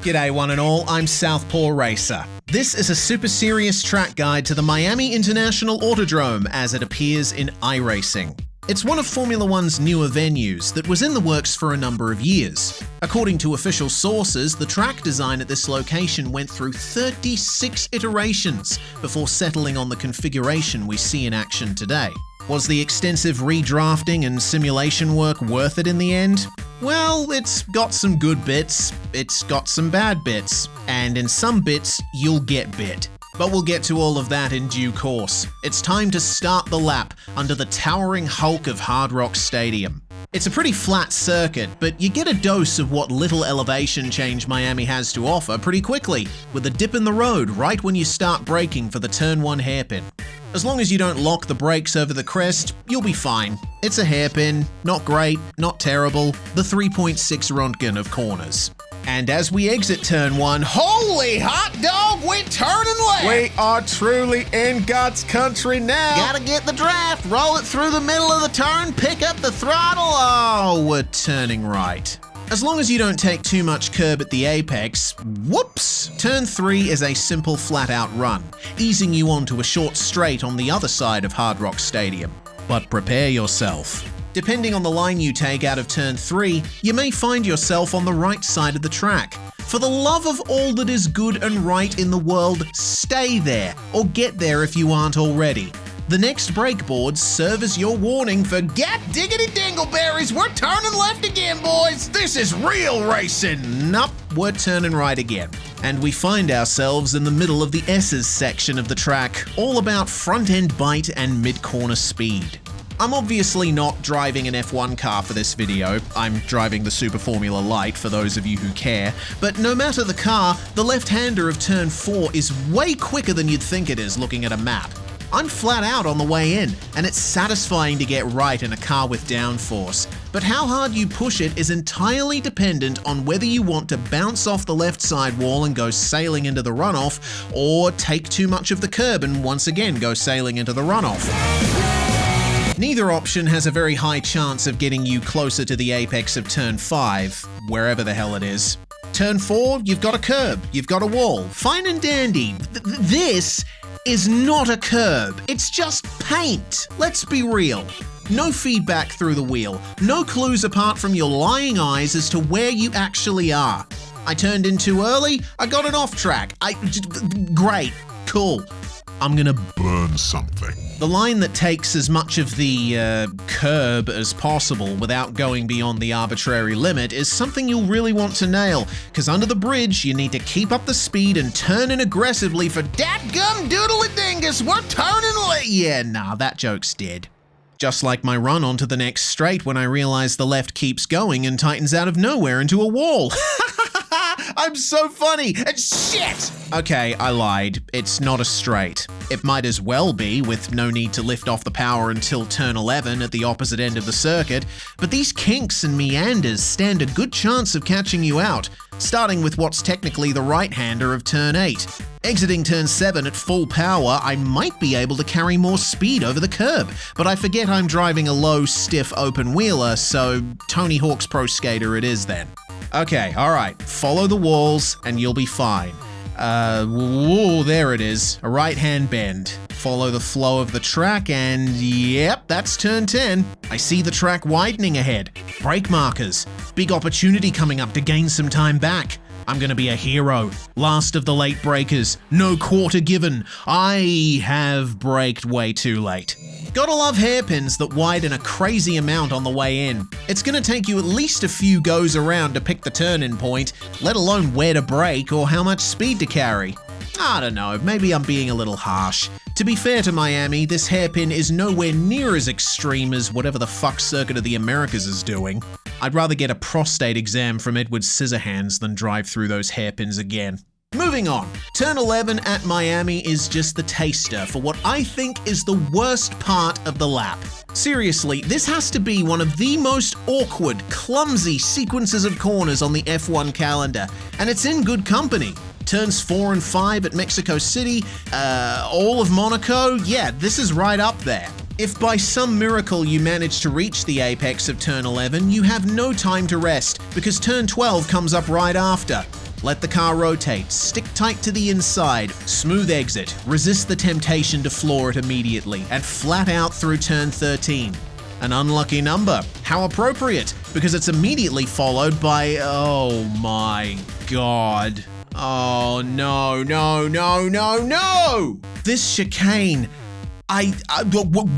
G'day one and all, I'm SouthPawRacer. This is a super serious track guide to the Miami International Autodrome as it appears in iRacing. It's one of Formula One's newer venues that was in the works for a number of years. According to official sources, the track design at this location went through 36 iterations before settling on the configuration we see in action today. Was the extensive redrafting and simulation work worth it in the end? Well, it's got some good bits, it's got some bad bits, and in some bits, you'll get bit. But we'll get to all of that in due course. It's time to start the lap under the towering hulk of Hard Rock Stadium. It's a pretty flat circuit, but you get a dose of what little elevation change Miami has to offer pretty quickly, with a dip in the road right when you start braking for the Turn 1 hairpin. As long as you don't lock the brakes over the crest, you'll be fine. It's a hairpin, not great, not terrible, the 3.6 Röntgen of corners. And as we exit Turn 1, holy hot dog, we're turning left! We are truly in God's country now! Gotta get the draft, roll it through the middle of the turn, pick up the throttle, oh, we're turning right. As long as you don't take too much curb at the apex, whoops! Turn 3 is a simple flat-out run, easing you onto a short straight on the other side of Hard Rock Stadium. But prepare yourself. Depending on the line you take out of Turn 3, you may find yourself on the right side of the track. For the love of all that is good and right in the world, stay there, or get there if you aren't already. The next brake boards serve as your warning for "Get diggity dingleberries, we're turning left again, boys! This is real racing!" Nope, we're turning right again. And we find ourselves in the middle of the S's section of the track, all about front-end bite and mid-corner speed. I'm obviously not driving an F1 car for this video, I'm driving the Super Formula Light for those of you who care, but no matter the car, the left-hander of Turn 4 is way quicker than you'd think it is looking at a map. I'm flat out on the way in, and it's satisfying to get right in a car with downforce, but how hard you push it is entirely dependent on whether you want to bounce off the left side wall and go sailing into the runoff, or take too much of the curb and once again go sailing into the runoff. Neither option has a very high chance of getting you closer to the apex of Turn 5, wherever the hell it is. Turn 4, you've got a curb, you've got a wall, fine and dandy. This is not a curb, it's just paint. Let's be real. No feedback through the wheel, no clues apart from your lying eyes as to where you actually are. I turned in too early, I got an off track. Great, cool. I'm gonna burn something. The line that takes as much of the curb as possible without going beyond the arbitrary limit is something you'll really want to nail, because under the bridge you need to keep up the speed and turn in aggressively for dadgum doodle-a-dingus, we're turning yeah, nah, that joke's dead. Just like my run onto the next straight when I realize the left keeps going and tightens out of nowhere into a wall. I'm so funny, and shit! Okay, I lied. It's not a straight. It might as well be, with no need to lift off the power until Turn 11 at the opposite end of the circuit, but these kinks and meanders stand a good chance of catching you out, starting with what's technically the right-hander of Turn 8. Exiting Turn 7 at full power, I might be able to carry more speed over the curb, but I forget I'm driving a low, stiff open-wheeler, so Tony Hawk's Pro Skater it is then. Okay, alright, follow the walls and you'll be fine. Whoa, there it is, a right-hand bend. Follow the flow of the track and yep, that's Turn 10. I see the track widening ahead. Brake markers. Big opportunity coming up to gain some time back. I'm gonna be a hero. Last of the late breakers. No quarter given. I have braked way too late. Gotta love hairpins that widen a crazy amount on the way in. It's gonna take you at least a few goes around to pick the turn-in point, let alone where to brake or how much speed to carry. I don't know, maybe I'm being a little harsh. To be fair to Miami, this hairpin is nowhere near as extreme as whatever the fuck Circuit of the Americas is doing. I'd rather get a prostate exam from Edward Scissorhands than drive through those hairpins again. Moving on, Turn 11 at Miami is just the taster for what I think is the worst part of the lap. Seriously, this has to be one of the most awkward, clumsy sequences of corners on the F1 calendar, and it's in good company. Turns 4 and 5 at Mexico City, all of Monaco, yeah, this is right up there. If by some miracle you manage to reach the apex of Turn 11, you have no time to rest, because Turn 12 comes up right after. Let the car rotate, stick tight to the inside, smooth exit, resist the temptation to floor it immediately, and flat out through turn 13. An unlucky number. How appropriate, because it's immediately followed by, oh my god. Oh no, no, no, no, no! This chicane.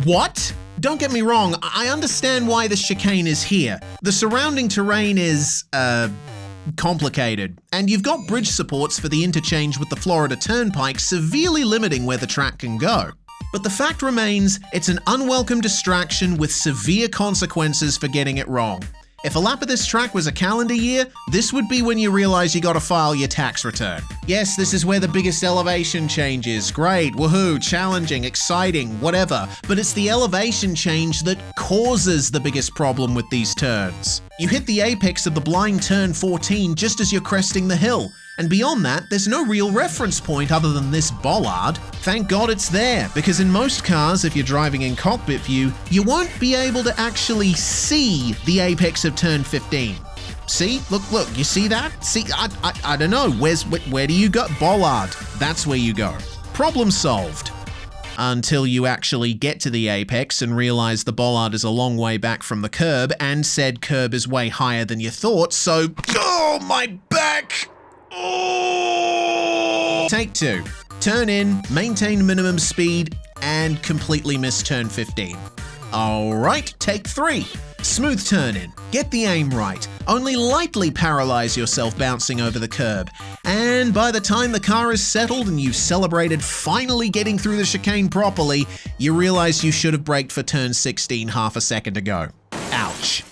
What? Don't get me wrong, I understand why the chicane is here. The surrounding terrain is, complicated, and you've got bridge supports for the interchange with the Florida Turnpike severely limiting where the track can go. But the fact remains, it's an unwelcome distraction with severe consequences for getting it wrong. If a lap of this track was a calendar year, this would be when you realize you gotta file your tax return. Yes, this is where the biggest elevation change is. Great, woohoo, challenging, exciting, whatever. But it's the elevation change that causes the biggest problem with these turns. You hit the apex of the blind turn 14 just as you're cresting the hill. And beyond that, there's no real reference point other than this bollard. Thank God it's there, because in most cars, if you're driving in cockpit view, you won't be able to actually see the apex of turn 15. See? Look, you see that? See, I don't know, where do you go? Bollard, that's where you go. Problem solved. Until you actually get to the apex and realize the bollard is a long way back from the curb, and said curb is way higher than you thought, so, oh, my back! Oh. Take 2. Turn in, maintain minimum speed, and completely miss turn 15. Alright, take 3. Smooth turn in. Get the aim right. Only lightly paralyze yourself bouncing over the curb. And by the time the car is settled and you've celebrated finally getting through the chicane properly, you realize you should have braked for turn 16 half a second ago. Ouch.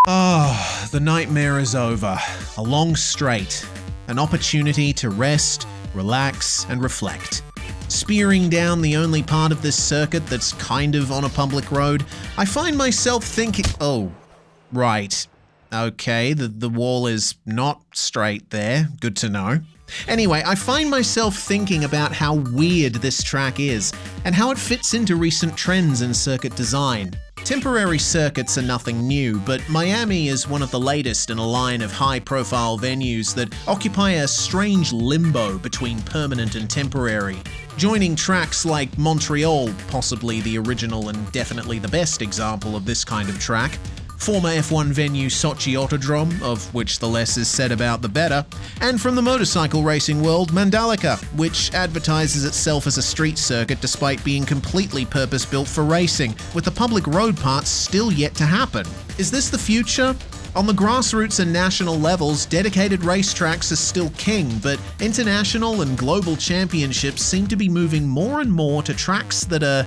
Oh, the nightmare is over. A long straight. An opportunity to rest, relax, and reflect. Spearing down the only part of this circuit that's kind of on a public road, I find myself thinking, oh, right. Okay, the wall is not straight there. Good to know. Anyway, I find myself thinking about how weird this track is, and how it fits into recent trends in circuit design. Temporary circuits are nothing new, but Miami is one of the latest in a line of high-profile venues that occupy a strange limbo between permanent and temporary. Joining tracks like Montreal, possibly the original and definitely the best example of this kind of track, former F1 venue Sochi Autodrome, of which the less is said about the better, and from the motorcycle racing world, Mandalika, which advertises itself as a street circuit despite being completely purpose-built for racing, with the public road parts still yet to happen. Is this the future? On the grassroots and national levels, dedicated racetracks are still king, but international and global championships seem to be moving more and more to tracks that are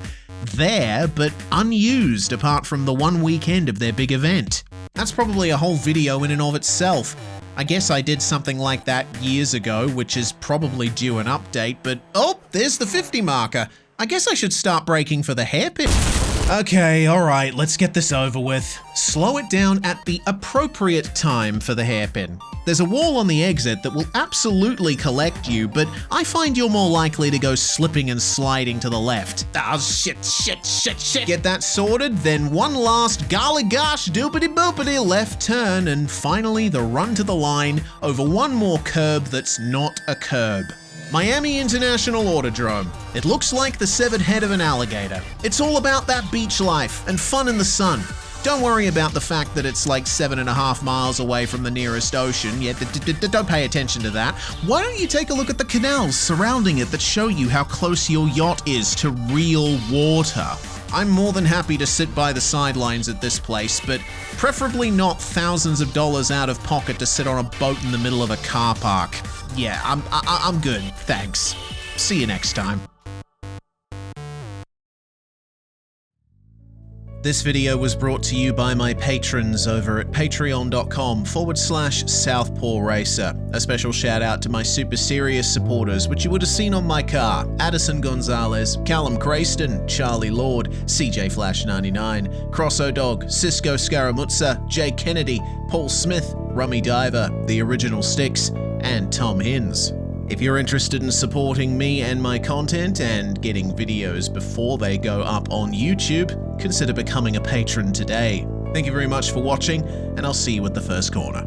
there, but unused apart from the one weekend of their big event. That's probably a whole video in and of itself. I guess I did something like that years ago, which is probably due an update, but oh, there's the 50 marker. I guess I should start braking for the hairpin. Okay, alright, let's get this over with. Slow it down at the appropriate time for the hairpin. There's a wall on the exit that will absolutely collect you, but I find you're more likely to go slipping and sliding to the left. Oh shit. Get that sorted, then one last golly gosh doopity boopity left turn, and finally the run to the line over one more curb that's not a curb. Miami International Autodrome. It looks like the severed head of an alligator. It's all about that beach life and fun in the sun. Don't worry about the fact that it's like 7.5 miles away from the nearest ocean. Yeah, don't pay attention to that. Why don't you take a look at the canals surrounding it that show you how close your yacht is to real water? I'm more than happy to sit by the sidelines at this place, but preferably not thousands of dollars out of pocket to sit on a boat in the middle of a car park. Yeah, I'm good, thanks. See you next time. This video was brought to you by my patrons over at patreon.com/SouthPawRacer. A special shout out to my super serious supporters, which you would have seen on my car: Addison Gonzalez, Callum Crayston, Charlie Lord, CJ Flash 99, Crosso Dog, Cisco Scaramuzza, Jay Kennedy, Paul Smith, Rummy Diver, The Original Sticks, and Tom Hins. If you're interested in supporting me and my content and getting videos before they go up on YouTube, consider becoming a patron today. Thank you very much for watching, and I'll see you at the first corner.